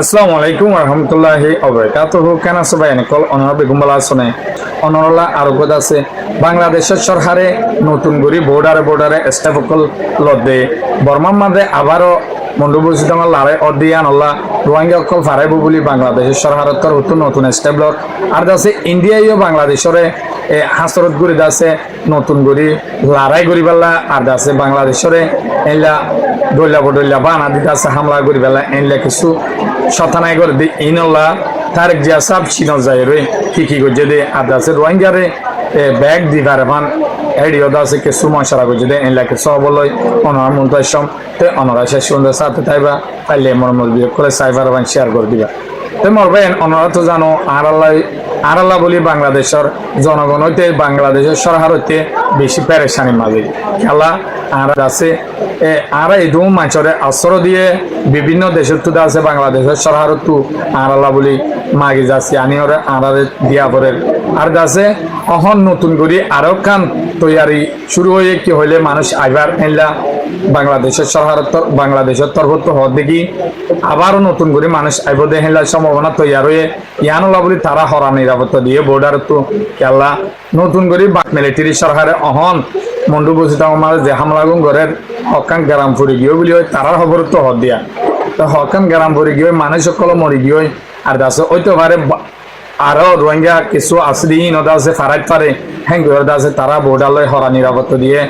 আসসালামু আলাইকুম রহমতুল্লাহি অবরাকাতুহু কেন সবাই কল অনরা বেগম বলা শুনে অনরলা আরোগ্য আছে বাংলাদেশের সরকারে নতুন করে বোর্ডারে স্টাফকল লদে বর্মার মাঝে আবারও মন্ডবসিত লারে অদিয়ান আল্লাহ রোহিঙ্গা অকল ফারাইব বলি বাংলাদেশের সরকারের তরফ নতুন স্টেবলর আর আছে ইন্ডিয়াইও বাংলাদেশরে হাসরত গুড়ি আছে নতুন করে লড়াই করি পেলা আর আছে বাংলাদেশরে এলা দলিয়া বদলিয়া বানা দিতে আছে হামলা করি পেলা এনলা কিছু শতানাই করে দি ইনল্লা তারেক জিয়া সাব চিনো যায় রে কি করছে দে আর আছে রোহিঙ্গারে ব্যাগ দিবার ভান এডিও দাসে কিছু মশারা করছে দে এনলা কিছু বলই অনার মন্তাসম তে অনারা শেষ সুন্দর সাথে তাইবা তাইলে মরমল বিয়ে করে সাইবার ভান শেয়ার করে দিবা তে মরবেন অনারা তো জানো আর আল্লাহ বলি বাংলাদেশের জনগণ হইতে বাংলাদেশের সরকার হইতে বেশি পেরেশানি মাঝে খেলা আর আছে আর এই দু মাছরে আশ্রয় দিয়ে বিভিন্ন দেশের তো আছে বাংলাদেশের সরকার তো আর আল্লাহ বলি মাগি যাচ্ছে আনি ওরা আর দিয়া পরে আর আছে অহন নতুন করে আরো কান তৈয়ারি শুরু হয়ে কি হইলে মানুষ আইবার এনলা বাংলাদেশের বাংলাদেশের তরফ তো হওয়ার দেখি আবারও নতুন করে মানুষ আইব দেখেন সম্ভাবনা তৈয়ার হয়ে ইয়ানুল্লাহ বলি তারা হরা নিরাপত্তা দিয়ে বর্ডার তো খেলা নতুন করে মিলিটারি সরকারে অহন মন্ডু বসিত আমার যে হামলা ঘরের হকান গ্রাম ফুরি গিয়ে বলি হয় তারার খবর তো হদ দিয়া তো হকান গ্রাম ফুরি গিয়ে মানুষ সকল মরি গিয়ে আর দাস ওইতে পারে আরো রোহিঙ্গা কিছু আসলি নদা আছে ফারাইত পারে হ্যাঙ্গুয়ার দাসে তারা বোর্ডালয় হরা নিরাপত্তা দিয়ে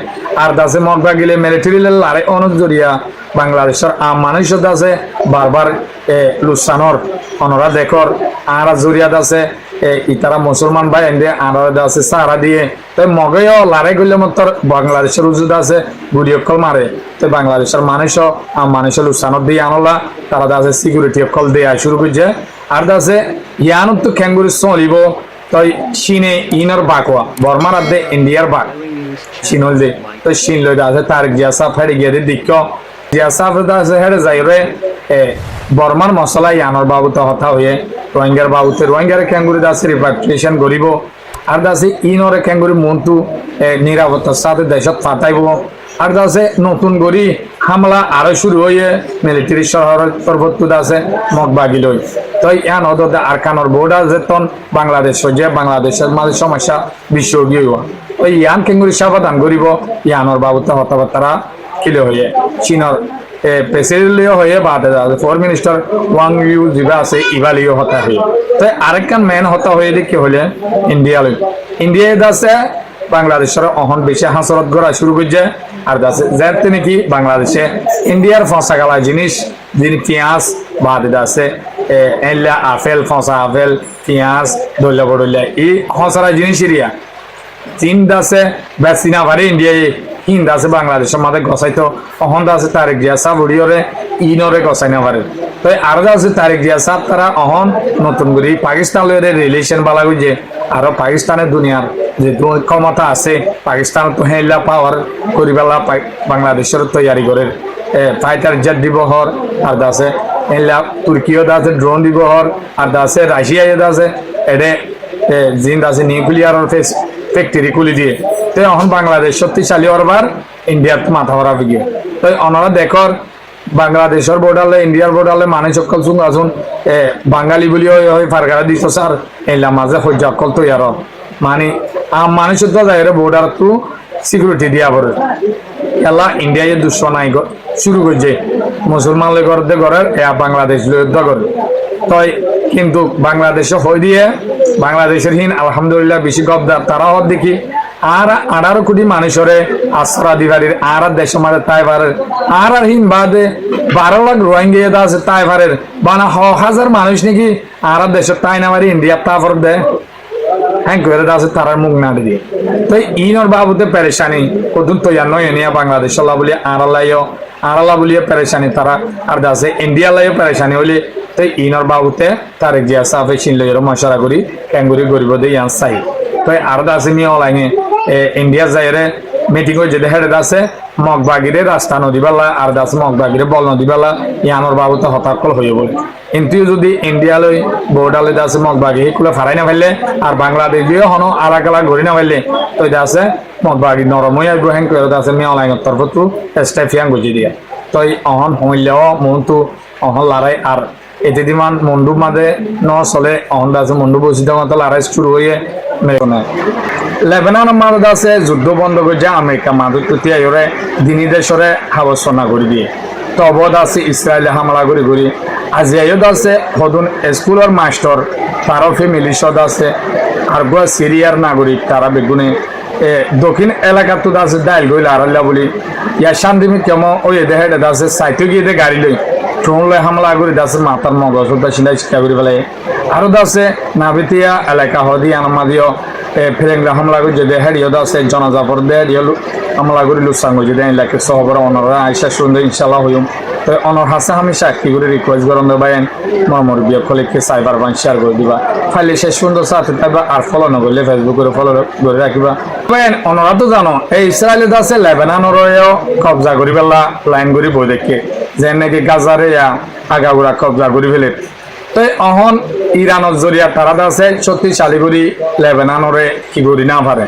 আর দাসে মনবা গেলে মিলিটারি লারে অনুক জড়িয়া বাংলাদেশের আম মানুষ আছে বারবার লুসানর অনরা দেখর আর জড়িয়াত আছে ইতারা মুসলমান ভাই এনে আর আছে সারা দিয়ে তো মগেও লারে গেলে মতর বাংলাদেশের উজুদ আছে গুলি অকল মারে তো বাংলাদেশের মানুষও মানুষের লুসানর দিয়ে আনলা তারা আছে সিকিউরিটি অকল দেয়া শুরু করছে আর আছে ইয়ানত তো খেঙ্গুরি চলিব তই চীনে ইনর বাকোয়া বর্মার আদে ইন্ডিয়ার বাক চীনল দে তো চীন লই আছে তারেক জিয়া সাফ হেরে গিয়ে দিক্ষ জিয়া সাফ আছে হেরে যাই রে বর্মার মশলা ইয়ানর বাবুতে হতা হয়ে রোহিঙ্গার বাবুতে রোহিঙ্গার খেঙ্গুরি দাসে রিপাট্রিয়েশন করিব আর দাসে ইনরে খেঙ্গুরি মনটু নিরাপত্তার সাথে দেশত ফাটাইব আর দাসে নতুন করি হামলা আরো শুরু হয়ে মিলিটারি শহরের তরফত আছে মগবাগি লই তো ইয়ান হদতে আর কানর বোর্ড আছে তন বাংলাদেশ যে বাংলাদেশের মাঝে সমস্যা বিশ্ব গিয়ে ওই ইয়ান খেঙ্গুরি সাবধান করিব ইয়ানর বাবুতে হতাবার্তারা কিলে হয়ে চীনর প্রেসিডেন্টলিও হয়ে বাদে আছে ফরেন মিনিস্টার ওয়াং ইউ যিবা আছে ইভালিও হতা হয়ে তো আরেকখান মেন হতা হয়ে দেখি হলে ইন্ডিয়ায় আছে বাংলাদেশের অহন বেশি হাসরত করা শুরু করছে আর আছে যাতে নাকি বাংলাদেশে ইন্ডিয়ার ফসা গালা জিনিস যিনি পেঁয়াজ বাদে আছে এলা আপেল ফসা আপেল পেঁয়াজ দলিয়া বদলিয়া এই ফসরা জিনিস এরিয়া চীন আছে বেসিনা পারে ইন্ডিয়ায় হিন্দ আছে বাংলাদেশের মাঝে গছাইতো অহন আছে তারেক জিয়া সাহ উড়িয়রে ইনরে গছাই না পারে তো আর আছে তারেক জিয়া সাহ তারা অহন নতুন করে পাকিস্তান লয়ে রিলেশন বালা যে আরো পাকিস্তানের দুনিয়ার যে ক্ষমতা আছে পাকিস্তান তো হেলা পাওয়ার করিবেলা বাংলাদেশের তৈয়ারি করে ফাইটার জেট দিব হর আর আছে হেলা তুর্কিও আছে ড্রোন দিব হর আর আছে রাশিয়া আছে এডে জিন্দ আছে নিউক্লিয়ার ফ্যাক্টরি খুলি দিয়ে তো এখন বাংলাদেশ শক্তিশালী হবার ইন্ডিয়াত মাথা ভরা গিয়ে তো ওনারা দেখর বাংলাদেশের বোর্ডালে ইন্ডিয়ার বোর্ডালে মানুষ অকল চুন আসুন বাঙালি বলি ফারগারা দিছ স্যার এলা মাঝে সহ্য অকল তৈয়ার মানে মানুষের তো যায় বোর্ডার তো সিকিউরিটি দিয়া পড়ে এলা ইন্ডিয়ায় দুশ্মনাই শুরু করছে মুসলমান করতে করার বাংলাদেশ যুদ্ধ করে তাই কিন্তু বাংলাদেশে হয়ে দিয়ে বাংলাদেশের হিন আলহামদুলিল্লাহ বেশি গবদার তারা হত দেখি আর 18 কোটি মানুষরে আশ্রা দিবারের আর দেশের মাঝে তাইবারের আর হিন বাদে 12 লাখ রোহিঙ্গা আছে তাইবারের বানা হাজার মানুষ নাকি আর দেশের তাই না মারি ইন্ডিয়া তারপর দেয় হ্যাঁ করে আছে তারার মুখ না দিয়ে তো ইনর বাবুতে পেরেশানি কদুন তৈয়ার নয় নিয়ে বাংলাদেশ আল্লাহ বলি আড়াল্লাহ বলিয়ে পেরেশানি তারা আর দাসে ইন্ডিয়া লাইও পেরেশানি হলে তো ইনর বাবুতে তারেক জিয়া সাফে চিনলে মশারা করি ক্যাঙ্গুরি গরিব দিয়ে ইয়ান চাই তো আর দাসে নিয়ে অলাইনে ইন্ডিয়া যাইরে মিটিং হয়ে যেতে হেডে আছে মগবাগিরে রাস্তা নদী বেলা আর দাস মগবাগিরে বল নদী বেলা ইয়ানোর বাবুতে হতাকল হয়ে বলে কিন্তু যদি ইন্ডিয়ালৈ বোর্ডালে আছে মগবাগি কুলে ফারাই না ফেললে আর বাংলাদেশ দিয়ে হনো আলাগ আলাগ ঘুরি না ফেললে তো আছে মগবাগি নরমই আর গ্রহণ করে আছে মেয়ে অনলাইনের তরফত স্টেফিয়ান গুজি দিয়া তো অহন হইলেও মনটো অহন লড়াই আর এতে দিমান মন্ডু মাঝে ন চলে অহন্দা আছে মন্ডু বসিত মতো লড়াই শুরু হয়ে লেবানন মাদত আছে যুদ্ধ বন্ধ করছে আমেরিকা মাদত তিয়াইরে দিনী দেশরে হাবসনা করে দিয়ে তবদ আছে ইসরায়েলে হামলা করে ঘুরি আজিয়াইদ আছে হদুন স্কুলের মাস্টার তারও ফ্যামিলি সদ আছে আর গোয়া সিরিয়ার নাগরিক তারা বেগুনে দক্ষিণ এলাকাত আছে ডাইল গইল আরাল্লা বলি ইয়া শান্তিমি কেমন ওই দেহে আছে সাইতে গিয়ে গাড়ি লই ট্রোন লই হামলা করে দাসে মাতার মগজ সিলাই শিক্ষা করে ফেলে আরো দাসে নাবিতিয়া এলাকা হদি আনমাদিও ফেরেংরা হামলা করে যদি হেডিও দাসে জনজাপর দেয় হামলা করে লুসাঙ্গ যদি এলাকা সহবর অনরা আইসা সুন্দর ইনশাল্লাহ হইম তো অনর হাসে আমি সাক্ষী করে রিকোয়েস্ট করেন বাইন মরমর বিয়ে কলেজকে সাইবার বান শেয়ার করে দিবা ফাইলে সে সুন্দর সাথে থাকবা আর ফলো না করলে ফেসবুক করে ফলো করে রাখিবা বাইন অনরা তো জানো এই ইসরায়েলে আছে লেবাননেরও কবজা করি পেলা লাইন করি বই দেখে যে নাকি গাজারে আগাগুড়া কবজা করি ফেলে তো অহন ইরানের জরিয়া তারা আছে শক্তিশালী করি লেবানরে কি করি না পারে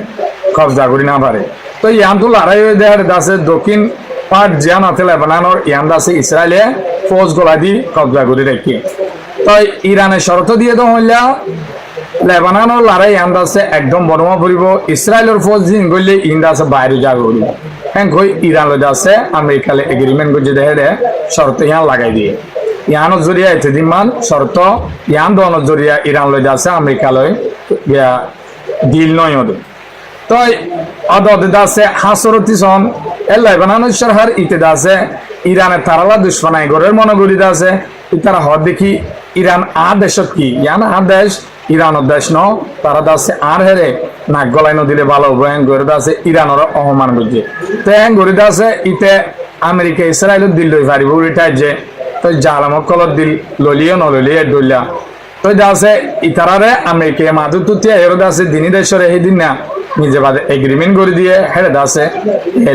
কবজা করি না পারে তো ইয়ান তো লড়াই হয়ে দেখার আছে দক্ষিণ পার্ট জিয়ান আছে লেবানর ইয়ান আছে ইসরায়েলে ফৌজ গোলা দি কবজা করে রেখে তো ইরানের শর্ত দিয়ে তো হইলা লেবানর লড়াই ইয়ান আছে একদম বর্মা পড়ব ইসরায়েলের ফৌজ দিন গলে ইন্দ আছে বাইরে যা করিব হ্যাঁ কই ইরান লই আছে আমেরিকালে এগ্রিমেন্ট করছে দেখে শর্ত ইয়ান লাগাই দিয়ে ইয়ানোর জরিয়া এতদিন মান শর্ত ইয়ান দনের জরিয়া ইরান লই আছে আমেরিকালয় ডিল নয় ওদের তো অদে আছে হাসরতি সন এ লেবানন সরকার ইতে আছে ইরানের তারালা দুশ্মনাই গরের মনোগরিত আছে তারা হদ দেখি ইরান আ দেশত কি ইয়ান আ দেশ ইরানের দেশ ন তারা আছে আর হেরে নাক গলাই নদিলে ভালো হ্যাং গরিত আছে ইরানের অপমান করছে তো হ্যাং গরিত আছে ইতে আমেরিকা ইসরায়েলের দিল লই পারিব রিটার যে তো জালামক কলত দিল ললিও নলিয়ে দলিয়া তো আছে ইতারারে আমেরিকা মাদু তুতিয়া এর আছে দিনী দেশরে এই দিন না নিজে বাদে এগ্রিমেন্ট করে দিয়ে হেড আছে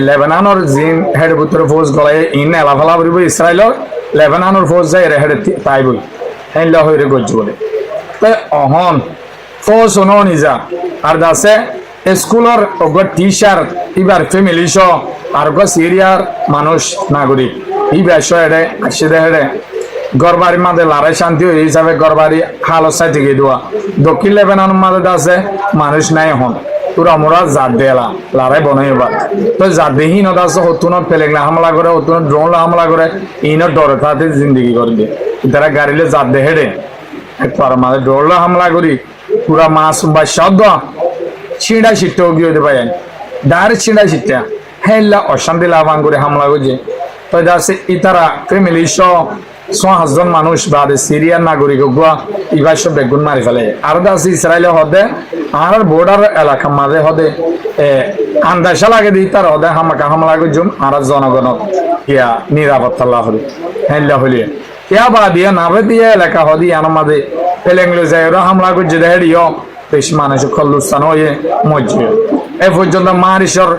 লেবাননের জিন হেড ভিতরে ফৌজ গলায় ইন এলাফালা করিব ইসরায়েলের লেবাননের ফৌজ যায় হেড তাই বই হেলা হইরে গজ্জ বলে তো অহন ফৌজ হনো নিজা আর আছে স্কুলের ওগর টিচার এবার ফ্যামিলি সহ আর সিরিয়ার মানুষ নাগরিক এই বিষয় হেডে আসে হেডে গড়বাড়ি মাঝে লড়াই শান্তি হয়ে হিসাবে গড়বাড়ি হালত সাই থেকে দেওয়া দক্ষিণ লেবাননের মাঝে আছে মানুষ নাই হন তোরা মোরা জাত দেলা লড়াই বনাইবা তো জাত দেহীন আছে হতুন পেলেগলা হামলা করে হতুন ড্রোন হামলা করে ইনত ডরে তাতে জিন্দগি করে দিয়ে তারা গাড়িলে জাত দে হেডে একবার মাঝে ড্রোন হামলা করি পুরা মাছ বা শব্দ ছিঁড়া ছিটতে গিয়ে হতে পারেন ডাইরেক্ট ছিঁড়া ছিটটা হ্যাঁ অশান্তি লাভান করে হামলা করছে তো আছে ইতারা ফ্যামিলি সহ 6 জন মানুষ বাদে সিরিয়ার নাগরিক গুয়া ইবার সব বেগুন মারি ফেলে আর আছে ইসরায়েলে হদে আর বর্ডার এলাকা মাঝে হদে আন্দাজা লাগে দিই তার হদে হামাকা হামলা করছুম আর জনগণ ইয়া নিরাপত্তা লাভ হলি হ্যাঁ হলিয়ে ইয়া বা দিয়া নাবে দিয়ে এলাকা হদি আনার মাঝে পেলেংলো যায় ওরা হামলা করছে দেহেরিও বেশি মানুষ খল্লুস্থান হয়ে মজ্জে এ পর্যন্ত মারিসর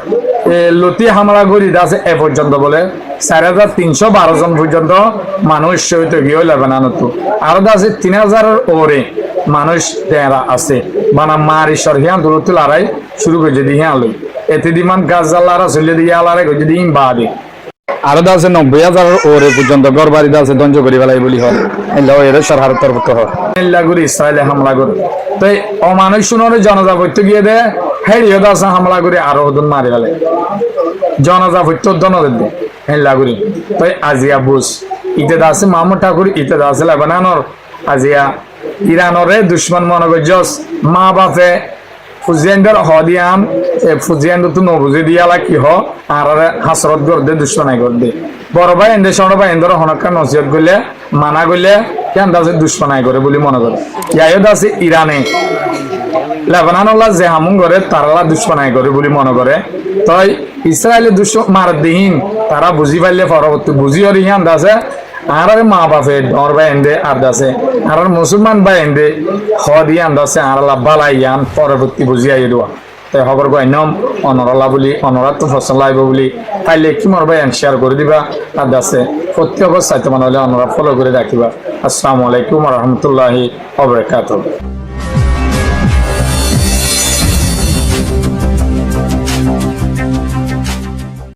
লতি হামলা করি আছে এ পর্যন্ত বলে 4312 জন পর্যন্ত মানুষ শহীদ গিয়ে লেবাননত আর আছে 3000 ওরে মানুষ দেরা আছে মানে মারিসর হিয়ান দূরত্ব লড়াই শুরু করে দিয়ে আলোই এতে দিমান গাজালারা চলে দিয়ে আলারে করে দিয়ে বাদে আর আছে 90,000 ওরে পর্যন্ত গড়বাড়িতে আছে ধ্বংস করি ফেলাই বলি হয় এর সরকারের তরফ থেকে হয় ইসরায়েলে হামলা করে তো অমানুষ শুনোরে জনতা করতে গিয়ে দে হেরিও আছে হামলা করে আরো ওজন মারি ফেলে জনতা করতে দনদের দে হেলা করি তো আজিয়া বুস ইতে আছে মাহমুদ ঠাকুর ইতে আছে লেবাননের আজিয়া ইরানরে দুশ্মন মনে করছস মা বাপে ফুজিয়ানদের হদিয়ান ফুজিয়ান তো নবুঝে দিয়ালা কি হ আর হাসরত গর দে দুশ্মনাই গর দে বড় ভাই এন্ডে ছোট ভাই এন্ডর হনকা নসিহত করলে মানা করলে কেন দাসে দুশ্মনাই করে বলে মনে করে ইয়াইদ আছে ইরানে লেবাননলা যে হামুন করে তারালা দুশ্মনাই করে বলে মনে করে তাই ইসরায়েলের দুশ্মন মার দিহীন তারা বুঝি পাইলে পরবর্তী বুঝি আর ইয়ান দাসে আর মা বাপে ডর ভাই এন্ডে আর দাসে আর মুসলমান ভাই এন্ডে হদিয়ান দাসে আর লাব্বালা ইয়ান পরবর্তী বুঝি আই দেওয়া তাই খবর গয়নম অনরলা বলি অনরাত তো ফসল লাইব বলি তাইলে কি মর ভাই শেয়ার করে দিবা আর দাসে প্রত্যেক সাইতে মানে হলে অনরা ফলো করে রাখিবা। আসসালামু আলাইকুম ওয়া রাহমাতুল্লাহি ওয়া বারাকাতুহু।